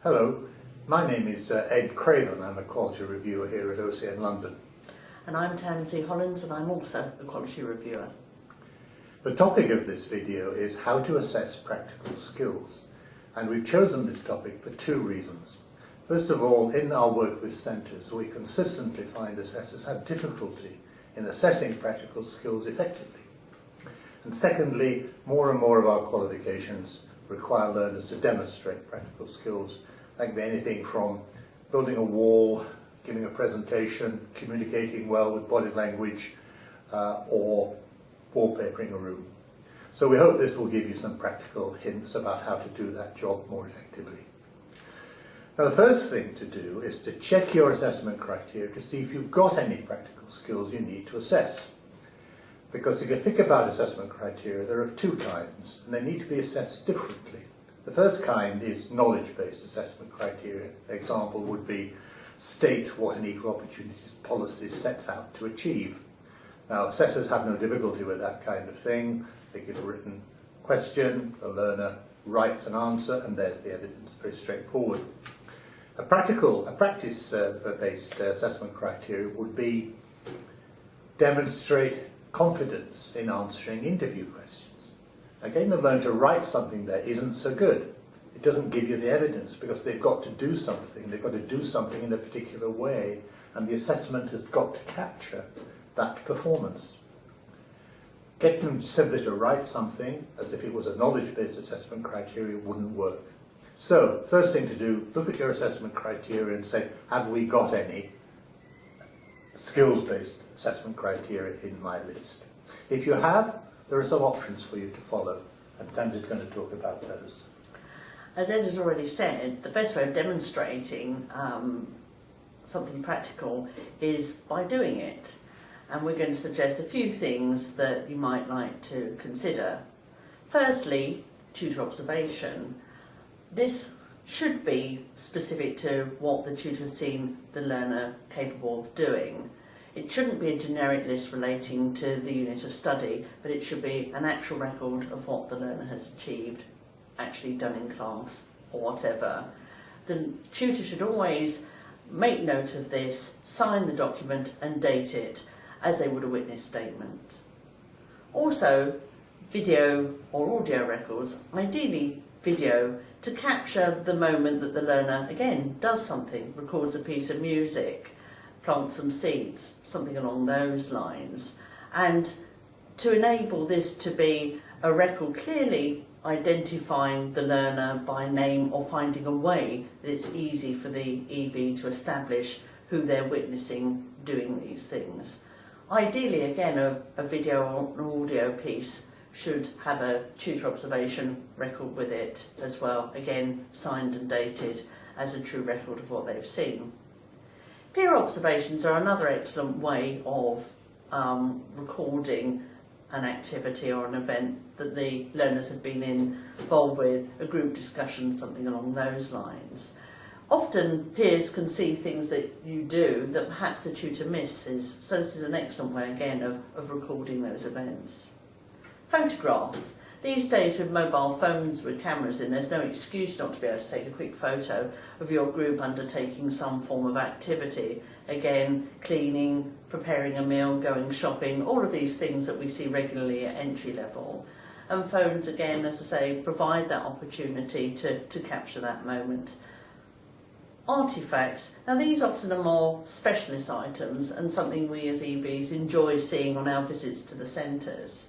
Hello, my name is Ed Craven. I'm a quality reviewer here at OCN London. And I'm Tansy Hollins, and I'm also a quality reviewer. The topic of this video is how to assess practical skills, and we've chosen this topic for two reasons. First of all, in our work with centres, we consistently find assessors have difficulty in assessing practical skills effectively. And secondly, more and more of our qualifications require learners to demonstrate practical skills. That can be anything from building a wall, giving a presentation, communicating well with body language, or wallpapering a room. So we hope this will give you some practical hints about how to do that job more effectively. Now, the first thing to do is to check your assessment criteria to see if you've got any practical skills you need to assess. Because if you think about assessment criteria, there are of two kinds, and they need to be assessed differently. The first kind is knowledge-based assessment criteria. An example would be state what an equal opportunities policy sets out to achieve. Now, assessors have no difficulty with that kind of thing. They give a written question, the learner writes an answer, and there's the evidence, very straightforward. A practice-based assessment criteria would be demonstrate confidence in answering interview questions. Again, the learner to write something there isn't so good. It doesn't give you the evidence because they've got to do something. They've got to do something in a particular way, and the assessment has got to capture that performance. Getting them simply to write something as if it was a knowledge-based assessment criteria wouldn't work. So, first thing to do, look at your assessment criteria and say, have we got any skills-based assessment criteria in my list? If you have, there are some options for you to follow, and Tanya's going to talk about those. As Ed has already said, the best way of demonstrating something practical is by doing it. And we're going to suggest a few things that you might like to consider. Firstly, tutor observation. This should be specific to what the tutor has seen the learner capable of doing. It shouldn't be a generic list relating to the unit of study, but it should be an actual record of what the learner has achieved, actually done in class or whatever. The tutor should always make note of this, sign the document and date it as they would a witness statement. Also, video or audio records, ideally video, to capture the moment that the learner, again, does something, records a piece of music, plants some seeds, something along those lines. And to enable this to be a record clearly identifying the learner by name or finding a way that it's easy for the EB to establish who they're witnessing doing these things. Ideally, again, a video or an audio piece should have a tutor observation record with it as well, again signed and dated as a true record of what they've seen. Peer observations are another excellent way of recording an activity or an event that the learners have been involved with, a group discussion, something along those lines. Often peers can see things that you do that perhaps the tutor misses, so this is an excellent way again of recording those events. Photographs. These days with mobile phones with cameras in, there's no excuse not to be able to take a quick photo of your group undertaking some form of activity. Again, cleaning, preparing a meal, going shopping, all of these things that we see regularly at entry level. And phones, again, as I say, provide that opportunity to capture that moment. Artefacts. Now these often are more specialist items and something we as EBs enjoy seeing on our visits to the centres.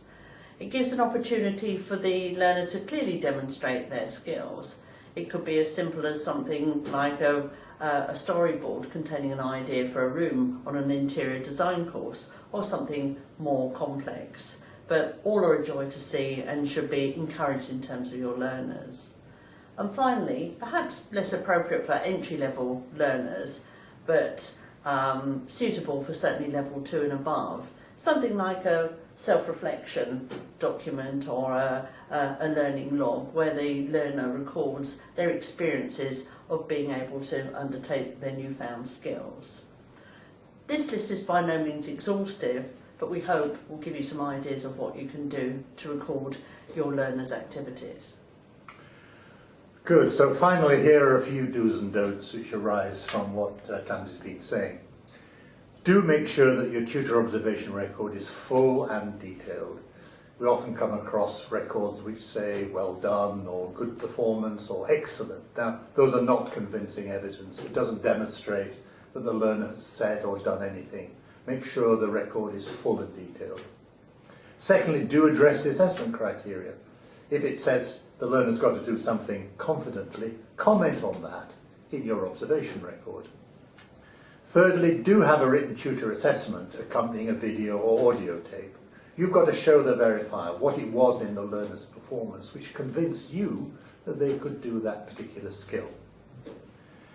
It gives an opportunity for the learner to clearly demonstrate their skills. It could be as simple as something like a storyboard containing an idea for a room on an interior design course, or something more complex. But all are a joy to see and should be encouraged in terms of your learners. And finally, perhaps less appropriate for entry-level learners, but suitable for certainly level 2 and above, something like a self-reflection document or a learning log where the learner records their experiences of being able to undertake their newfound skills. This list is by no means exhaustive, but we hope will give you some ideas of what you can do to record your learners' activities. Good, so finally here are a few do's and don'ts which arise from what Clancy's been saying. Do make sure that your tutor observation record is full and detailed. We often come across records which say well done or good performance or excellent. Now, those are not convincing evidence. It doesn't demonstrate that the learner has said or done anything. Make sure the record is full and detailed. Secondly, do address the assessment criteria. If it says the learner's got to do something confidently, comment on that in your observation record. Thirdly, do have a written tutor assessment accompanying a video or audio tape. You've got to show the verifier what it was in the learner's performance which convinced you that they could do that particular skill.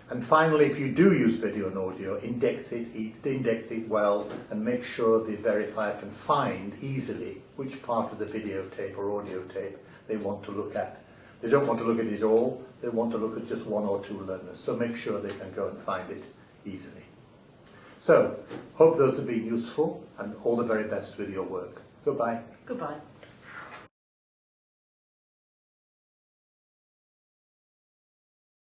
And finally, if you do use video and audio, index it well and make sure the verifier can find easily which part of the videotape or audio tape they want to look at. They don't want to look at it all, they want to look at just one or two learners, so make sure they can go and find it easily. So, hope those have been useful and all the very best with your work. Goodbye. Goodbye.